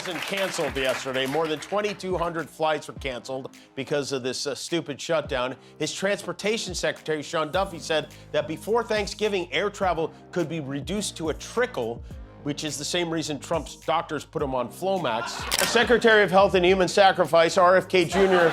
wasn't canceled yesterday. More than 2,200 flights were canceled because of this stupid shutdown. His transportation secretary, Sean Duffy, said that before Thanksgiving, air travel could be reduced to a trickle, which is the same reason Trump's doctors put him on Flomax. The Secretary of Health and Human Sacrifice, RFK Jr.,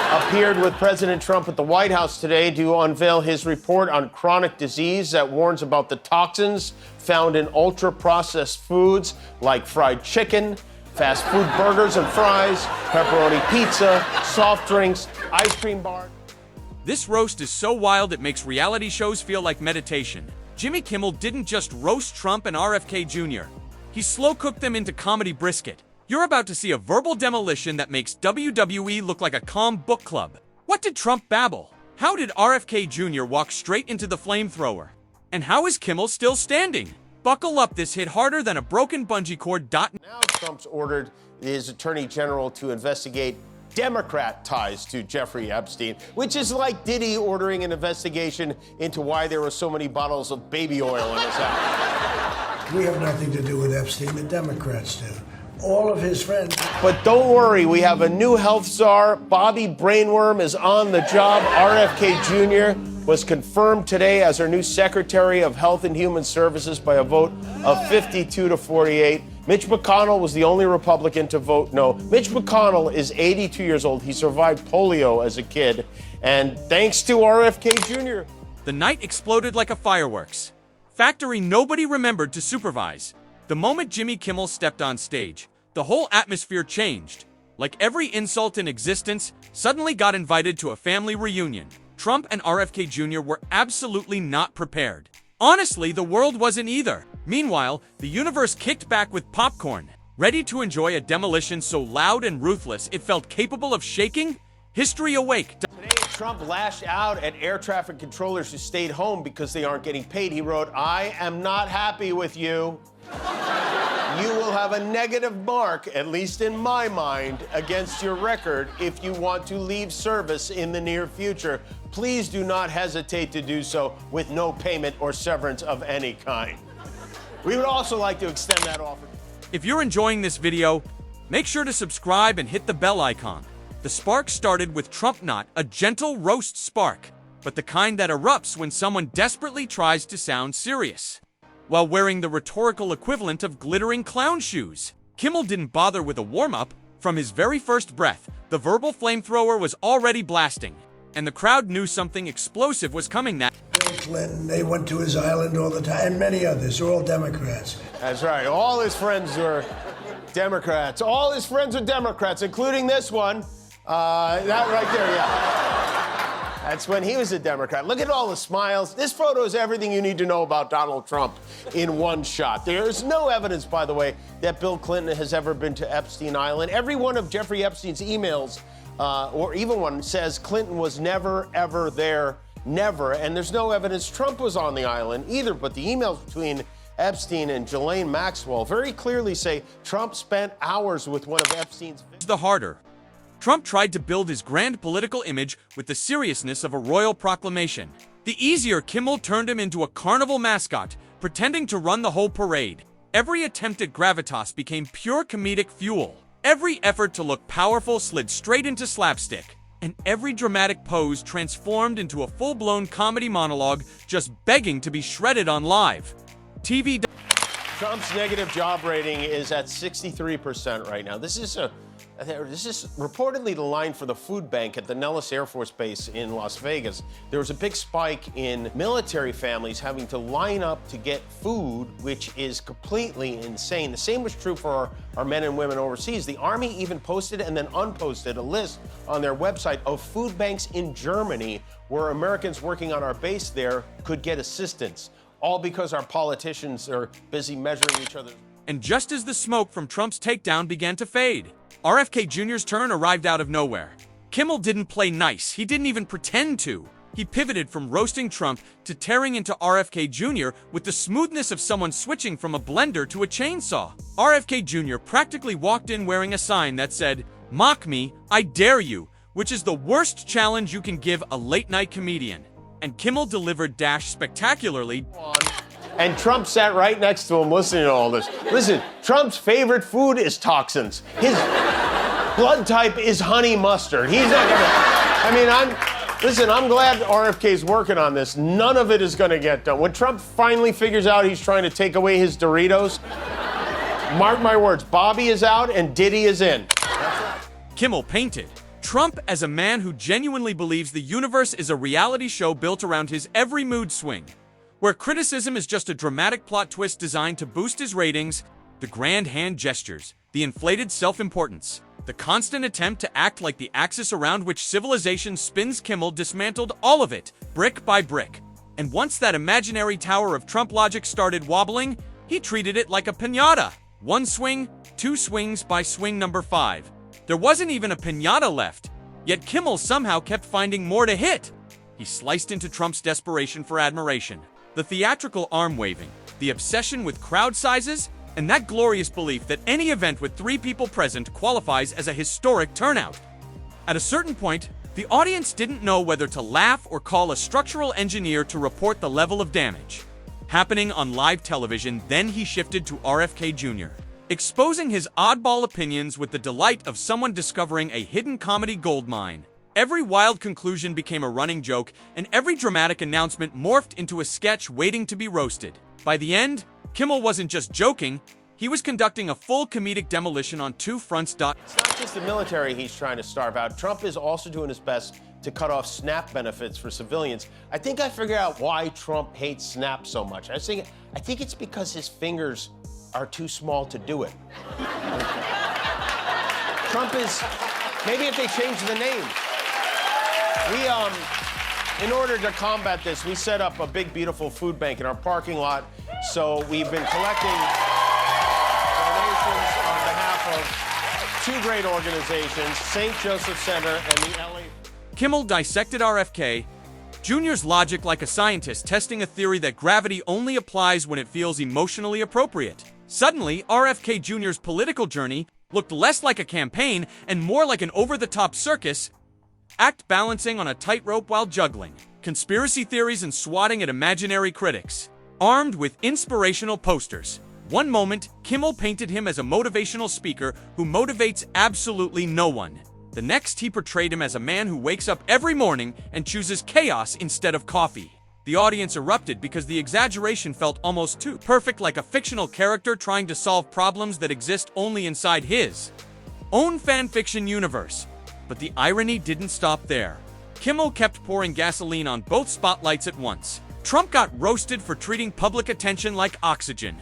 appeared with President Trump at the White House today to unveil his report on chronic disease that warns about the toxins found in ultra-processed foods like fried chicken, fast food burgers and fries, pepperoni pizza, soft drinks, ice cream bars. This roast is so wild it makes reality shows feel like meditation. Jimmy Kimmel didn't just roast Trump and RFK Jr. He slow-cooked them into comedy brisket. You're about to see a verbal demolition that makes WWE look like a calm book club. What did Trump babble? How did RFK Jr. walk straight into the flamethrower? And how is Kimmel still standing? Buckle up, this hit harder than a broken bungee cord. Now Trump's ordered his attorney general to investigate Democrat ties to Jeffrey Epstein, which is like Diddy ordering an investigation into why there were so many bottles of baby oil in his house. We have nothing to do with Epstein, the Democrats do. All of his friends. But don't worry, we have a new health czar. Bobby Brainworm is on the job. RFK Jr. was confirmed today as our new Secretary of Health and Human Services by a vote of 52 to 48. Mitch McConnell was the only Republican to vote no. Mitch McConnell is 82 years old. He survived polio as a kid. And thanks to RFK Jr. The night exploded like a fireworks factory nobody remembered to supervise. The moment Jimmy Kimmel stepped on stage, the whole atmosphere changed. Like every insult in existence, suddenly got invited to a family reunion. Trump and RFK Jr. were absolutely not prepared. Honestly, the world wasn't either. Meanwhile, the universe kicked back with popcorn, ready to enjoy a demolition so loud and ruthless it felt capable of shaking history awake. Today, Trump lashed out at air traffic controllers who stayed home because they aren't getting paid. He wrote, "I am not happy with you. You will have a negative mark, at least in my mind, against your record if you want to leave service in the near future. Please do not hesitate to do so with no payment or severance of any kind." We would also like to extend that offer. If you're enjoying this video, make sure to subscribe and hit the bell icon. The spark started with Trump, not a gentle roast spark, but the kind that erupts when someone desperately tries to sound serious while wearing the rhetorical equivalent of glittering clown shoes. Kimmel didn't bother with a warm-up. From his very first breath, the verbal flamethrower was already blasting, and the crowd knew something explosive was coming. That Bill Clinton, they went to his island all the time, and many others, they're all Democrats. That's right. All his friends were Democrats. All his friends are Democrats, including this one. That right there, yeah. That's when he was a Democrat. Look at all the smiles. This photo is everything you need to know about Donald Trump in one shot. There's no evidence, by the way, that Bill Clinton has ever been to Epstein Island. Every one of Jeffrey Epstein's emails, or even one, says Clinton was never, ever there, never. And there's no evidence Trump was on the island either, but the emails between Epstein and Ghislaine Maxwell very clearly say Trump spent hours with one of Epstein's victims. the harder. Trump tried to build his grand political image with the seriousness of a royal proclamation. The easier, Kimmel turned him into a carnival mascot, pretending to run the whole parade. Every attempt at gravitas became pure comedic fuel. Every effort to look powerful slid straight into slapstick. And every dramatic pose transformed into a full-blown comedy monologue just begging to be shredded on live TV. Trump's negative job rating is at 63% right now. This is reportedly the line for the food bank at the Nellis Air Force Base in Las Vegas. There was a big spike in military families having to line up to get food, which is completely insane. The same was true for our men and women overseas. The Army even posted and then unposted a list on their website of food banks in Germany where Americans working on our base there could get assistance, all because our politicians are busy measuring each other. And just as the smoke from Trump's takedown began to fade, RFK Jr.'s turn arrived out of nowhere. Kimmel didn't play nice. He didn't even pretend to. He pivoted from roasting Trump to tearing into RFK Jr. with the smoothness of someone switching from a blender to a chainsaw. RFK Jr. practically walked in wearing a sign that said, "Mock me, I dare you," which is the worst challenge you can give a late-night comedian. And Kimmel delivered spectacularly. And Trump sat right next to him listening to all this. Listen, Trump's favorite food is toxins. His blood type is honey mustard. He's not gonna, I'm glad RFK's working on this. None of it is gonna get done. When Trump finally figures out he's trying to take away his Doritos, mark my words, Bobby is out and Diddy is in. Kimmel painted Trump as a man who genuinely believes the universe is a reality show built around his every mood swing, where criticism is just a dramatic plot twist designed to boost his ratings. The grand hand gestures, the inflated self-importance, the constant attempt to act like the axis around which civilization spins. Kimmel dismantled all of it, brick by brick. And once that imaginary tower of Trump logic started wobbling, he treated it like a piñata. One swing, two swings, by swing number 5. There wasn't even a piñata left, yet Kimmel somehow kept finding more to hit. He sliced into Trump's desperation for admiration, the theatrical arm-waving, the obsession with crowd sizes, and that glorious belief that any event with 3 people present qualifies as a historic turnout. At a certain point, the audience didn't know whether to laugh or call a structural engineer to report the level of damage happening on live television. Then he shifted to RFK Jr., exposing his oddball opinions with the delight of someone discovering a hidden comedy goldmine. Every wild conclusion became a running joke, and every dramatic announcement morphed into a sketch waiting to be roasted. By the end, Kimmel wasn't just joking, he was conducting a full comedic demolition on 2 fronts. It's not just the military he's trying to starve out. Trump is also doing his best to cut off SNAP benefits for civilians. I think I figured out why Trump hates SNAP so much. I think it's because his fingers are too small to do it. Trump is, maybe if they change the name. In order to combat this, we set up a big, beautiful food bank in our parking lot. So we've been collecting donations on behalf of 2 great organizations, St. Joseph Center and the LA. Kimmel dissected RFK Jr.'s logic like a scientist testing a theory that gravity only applies when it feels emotionally appropriate. Suddenly, RFK Jr.'s political journey looked less like a campaign and more like an over-the-top circus act, balancing on a tightrope while juggling conspiracy theories and swatting at imaginary critics. Armed with inspirational posters, one moment, Kimmel painted him as a motivational speaker who motivates absolutely no one. The next, he portrayed him as a man who wakes up every morning and chooses chaos instead of coffee. The audience erupted because the exaggeration felt almost too perfect, like a fictional character trying to solve problems that exist only inside his own fan-fiction universe. But the irony didn't stop there. Kimmel kept pouring gasoline on both spotlights at once. Trump got roasted for treating public attention like oxygen,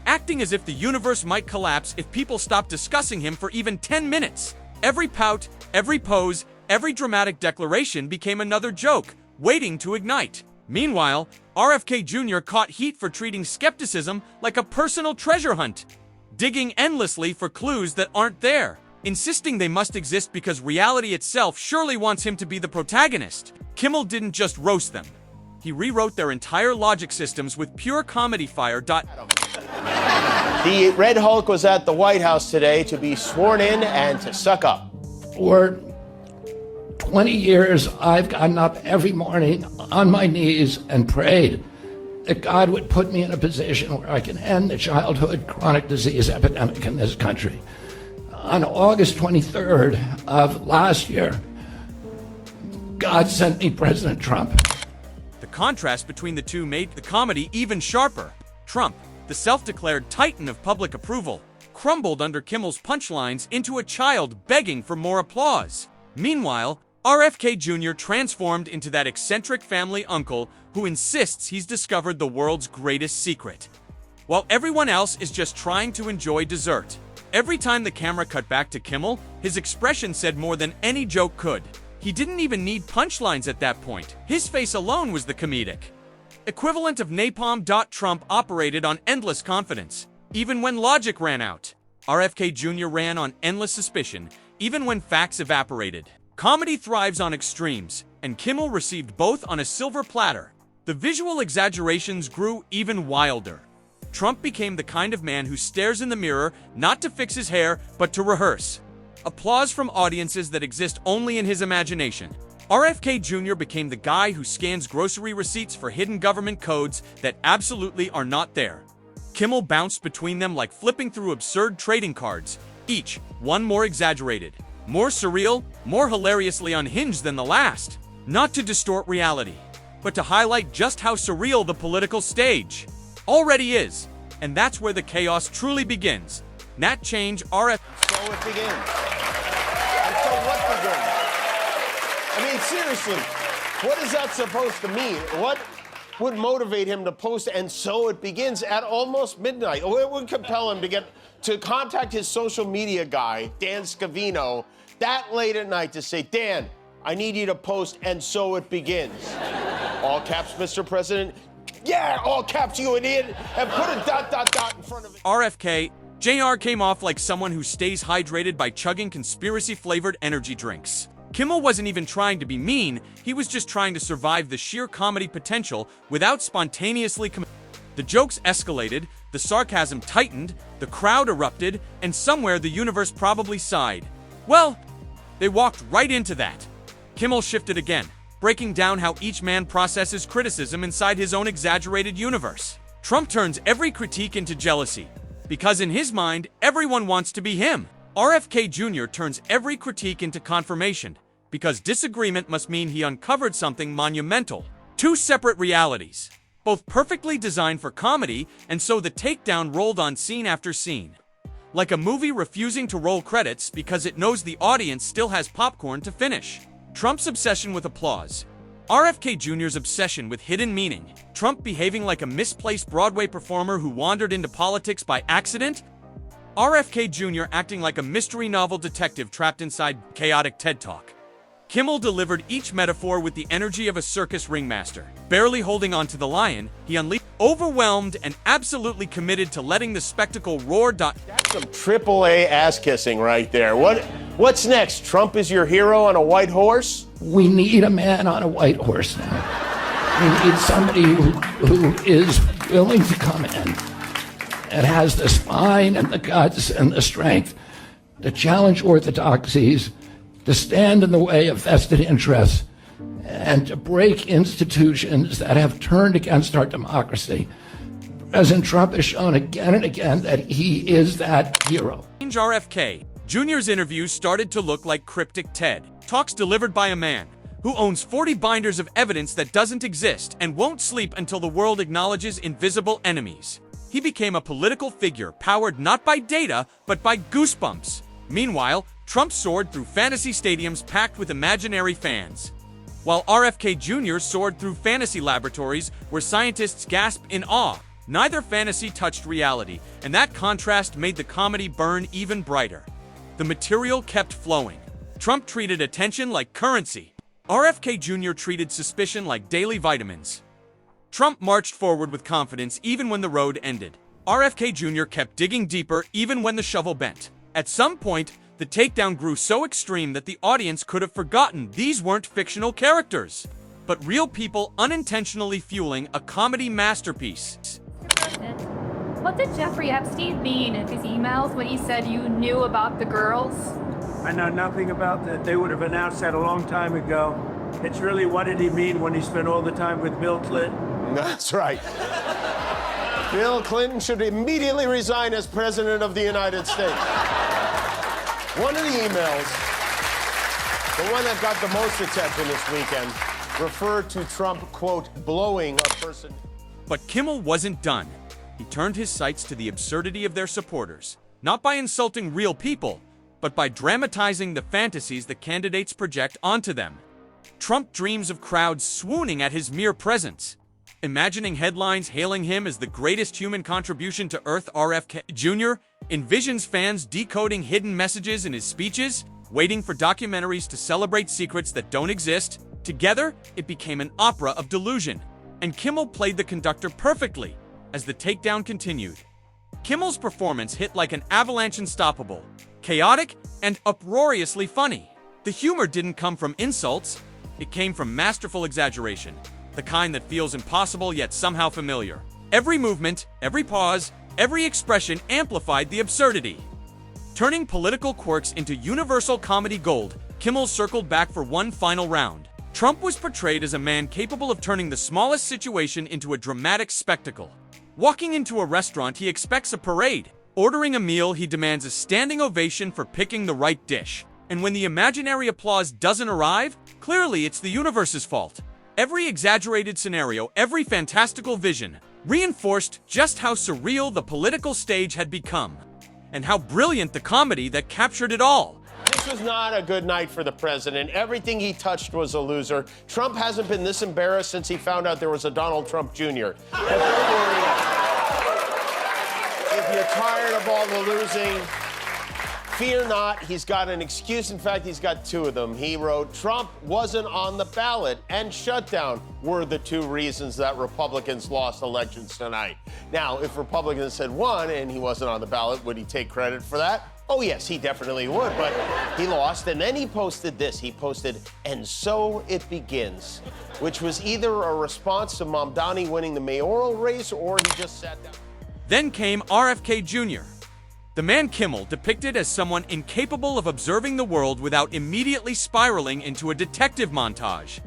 acting as if the universe might collapse if people stopped discussing him for even 10 minutes. Every pout, every pose, every dramatic declaration became another joke, waiting to ignite. Meanwhile, RFK Jr. caught heat for treating skepticism like a personal treasure hunt, digging endlessly for clues that aren't there, insisting they must exist because reality itself surely wants him to be the protagonist. Kimmel didn't just roast them. He rewrote their entire logic systems with pure comedy fire. The Red Hulk was at the White House today to be sworn in and to suck up. For 20 years, I've gotten up every morning on my knees and prayed that God would put me in a position where I can end the childhood chronic disease epidemic in this country. On August 23rd of last year, God sent me President Trump. The contrast between the two made the comedy even sharper. Trump, the self-declared titan of public approval, crumbled under Kimmel's punchlines into a child begging for more applause. Meanwhile, RFK Jr. transformed into that eccentric family uncle who insists he's discovered the world's greatest secret, while everyone else is just trying to enjoy dessert. Every time the camera cut back to Kimmel, his expression said more than any joke could. He didn't even need punchlines at that point. His face alone was the comedic equivalent of napalm. Trump operated on endless confidence, even when logic ran out. RFK Jr. ran on endless suspicion, even when facts evaporated. Comedy thrives on extremes, and Kimmel received both on a silver platter. The visual exaggerations grew even wilder. Trump became the kind of man who stares in the mirror not to fix his hair, but to rehearse applause from audiences that exist only in his imagination. RFK Jr. became the guy who scans grocery receipts for hidden government codes that absolutely are not there. Kimmel bounced between them like flipping through absurd trading cards, each one more exaggerated, more surreal, more hilariously unhinged than the last. Not to distort reality, but to highlight just how surreal the political stage already is. And that's where the chaos truly begins. Nat change RF. So it begins. And so what begins? I mean, seriously, what is that supposed to mean? What would motivate him to post "and so it begins" at almost midnight? What would compel him to contact his social media guy, Dan Scavino, that late at night to say, "Dan, I need you to post "and so it begins." All caps, Mr. President. Yeah, all caps, you idiot, and put a ... in front of it. RFK Jr. came off like someone who stays hydrated by chugging conspiracy-flavored energy drinks. Kimmel wasn't even trying to be mean, he was just trying to survive the sheer comedy potential without spontaneously The jokes escalated, the sarcasm tightened, the crowd erupted, and somewhere the universe probably sighed. Well, they walked right into that. Kimmel shifted again, breaking down how each man processes criticism inside his own exaggerated universe. Trump turns every critique into jealousy, because in his mind, everyone wants to be him. RFK Jr. turns every critique into confirmation, because disagreement must mean he uncovered something monumental. Two separate realities, both perfectly designed for comedy, and so the takedown rolled on scene after scene. Like a movie refusing to roll credits because it knows the audience still has popcorn to finish. Trump's obsession with applause. RFK Jr.'s obsession with hidden meaning. Trump behaving like a misplaced Broadway performer who wandered into politics by accident. RFK Jr. acting like a mystery novel detective trapped inside chaotic TED Talk. Kimmel delivered each metaphor with the energy of a circus ringmaster. Barely holding on to the lion, he unleashed, overwhelmed and absolutely committed to letting the spectacle roar. That's some AAA ass kissing right there. What's next? Trump is your hero on a white horse? We need a man on a white horse now. We need somebody who is willing to come in and has the spine and the guts and the strength to challenge orthodoxies, to stand in the way of vested interests, and to break institutions that have turned against our democracy. President Trump has shown again and again that he is that hero. RFK Jr.'s interviews started to look like cryptic TED Talks delivered by a man who owns 40 binders of evidence that doesn't exist and won't sleep until the world acknowledges invisible enemies. He became a political figure powered not by data, but by goosebumps. Meanwhile, Trump soared through fantasy stadiums packed with imaginary fans, while RFK Jr. soared through fantasy laboratories where scientists gasped in awe. Neither fantasy touched reality, and that contrast made the comedy burn even brighter. The material kept flowing. Trump treated attention like currency. RFK Jr. treated suspicion like daily vitamins. Trump marched forward with confidence even when the road ended. RFK Jr. kept digging deeper even when the shovel bent. At some point, the takedown grew so extreme that the audience could have forgotten these weren't fictional characters, but real people unintentionally fueling a comedy masterpiece. What did Jeffrey Epstein mean in his emails when he said you knew about the girls? I know nothing about that. They would have announced that a long time ago. It's really, what did he mean when he spent all the time with Bill Clinton? That's right. Bill Clinton should immediately resign as President of the United States. One of the emails, the one that got the most attention this weekend, referred to Trump, quote, blowing a person. But Kimmel wasn't done. He turned his sights to the absurdity of their supporters, not by insulting real people, but by dramatizing the fantasies the candidates project onto them. Trump dreams of crowds swooning at his mere presence, imagining headlines hailing him as the greatest human contribution to Earth. RFK Jr. envisions fans decoding hidden messages in his speeches, waiting for documentaries to celebrate secrets that don't exist. Together, it became an opera of delusion, and Kimmel played the conductor perfectly as the takedown continued. Kimmel's performance hit like an avalanche, unstoppable, chaotic, and uproariously funny. The humor didn't come from insults, it came from masterful exaggeration, the kind that feels impossible yet somehow familiar. Every movement, every pause, every expression amplified the absurdity. Turning political quirks into universal comedy gold, Kimmel circled back for one final round. Trump was portrayed as a man capable of turning the smallest situation into a dramatic spectacle. Walking into a restaurant, he expects a parade. Ordering a meal, he demands a standing ovation for picking the right dish. And when the imaginary applause doesn't arrive, clearly it's the universe's fault. Every exaggerated scenario, every fantastical vision, reinforced just how surreal the political stage had become, and how brilliant the comedy that captured it all. This was not a good night for the president. Everything he touched was a loser. Trump hasn't been this embarrassed since he found out there was a Donald Trump Jr. But don't worry. If you're tired of all the losing, fear not, he's got an excuse. In fact, he's got two of them. He wrote, Trump wasn't on the ballot and shutdown were the two reasons that Republicans lost elections tonight. Now, if Republicans had won and he wasn't on the ballot, would he take credit for that? Oh, yes, he definitely would, but he lost. And then he posted this. He posted, and so it begins, which was either a response to Mamdani winning the mayoral race or he just sat down. Then came RFK Jr., the man Kimmel depicted as someone incapable of observing the world without immediately spiraling into a detective montage.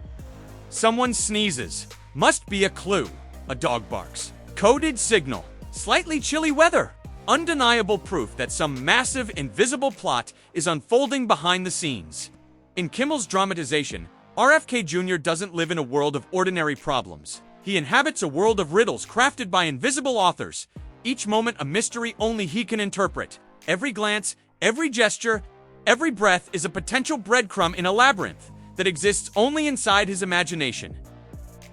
Someone sneezes. Must be a clue. A dog barks. Coded signal. Slightly chilly weather. Undeniable proof that some massive, invisible plot is unfolding behind the scenes. In Kimmel's dramatization, RFK Jr. doesn't live in a world of ordinary problems. He inhabits a world of riddles crafted by invisible authors, each moment a mystery only he can interpret. Every glance, every gesture, every breath is a potential breadcrumb in a labyrinth that exists only inside his imagination.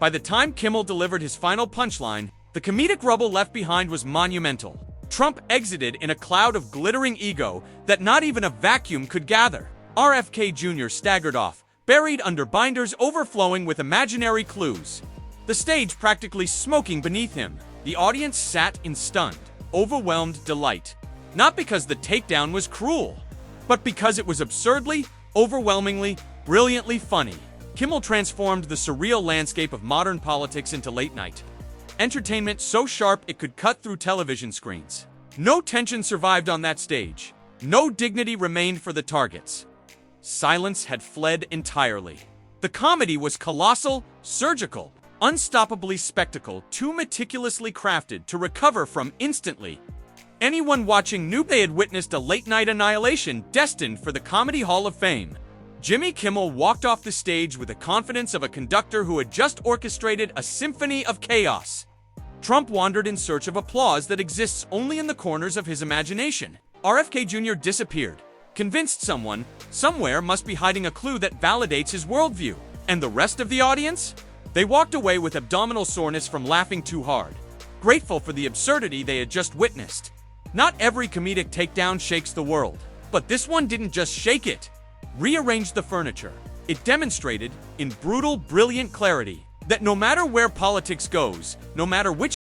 By the time Kimmel delivered his final punchline, the comedic rubble left behind was monumental. Trump exited in a cloud of glittering ego that not even a vacuum could gather. RFK Jr. staggered off, buried under binders overflowing with imaginary clues. The stage practically smoking beneath him. The audience sat in stunned, overwhelmed delight. Not because the takedown was cruel, but because it was absurdly, overwhelmingly, brilliantly funny. Kimmel transformed the surreal landscape of modern politics into late night entertainment so sharp it could cut through television screens. No tension survived on that stage. No dignity remained for the targets. Silence had fled entirely. The comedy was colossal, surgical, unstoppably spectacle, too meticulously crafted to recover from instantly. Anyone watching knew they had witnessed a late-night annihilation destined for the Comedy Hall of Fame. Jimmy Kimmel walked off the stage with the confidence of a conductor who had just orchestrated a symphony of chaos. Trump wandered in search of applause that exists only in the corners of his imagination. RFK Jr. disappeared, convinced someone, somewhere must be hiding a clue that validates his worldview. And the rest of the audience? They walked away with abdominal soreness from laughing too hard, grateful for the absurdity they had just witnessed. Not every comedic takedown shakes the world, but this one didn't just shake it. Rearranged the furniture. It demonstrated, in brutal, brilliant clarity, that no matter where politics goes, no matter which